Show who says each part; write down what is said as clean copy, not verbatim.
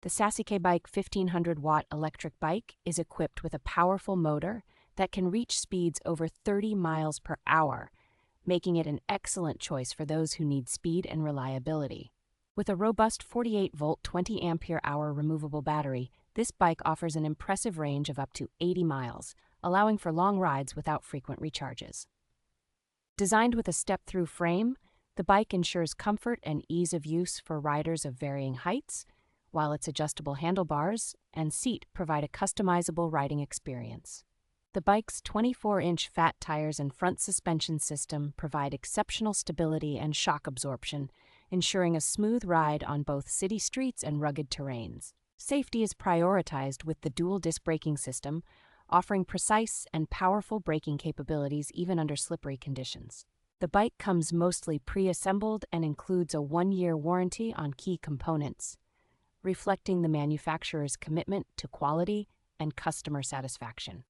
Speaker 1: The SASIKEIBIKE 1500W electric bike is equipped with a powerful motor that can reach speeds over 30 miles per hour, making it an excellent choice for those who need speed and reliability. With a robust 48-volt 20-ampere-hour removable battery, this bike offers an impressive range of up to 80 miles, allowing for long rides without frequent recharges. Designed with a step-through frame, the bike ensures comfort and ease of use for riders of varying heights, while its adjustable handlebars and seat provide a customizable riding experience. The bike's 24-inch fat tires and front suspension system provide exceptional stability and shock absorption, ensuring a smooth ride on both city streets and rugged terrains. Safety is prioritized with the dual disc braking system, offering precise and powerful braking capabilities even under slippery conditions. The bike comes mostly pre-assembled and includes a 1-year warranty on key components, reflecting the manufacturer's commitment to quality and customer satisfaction.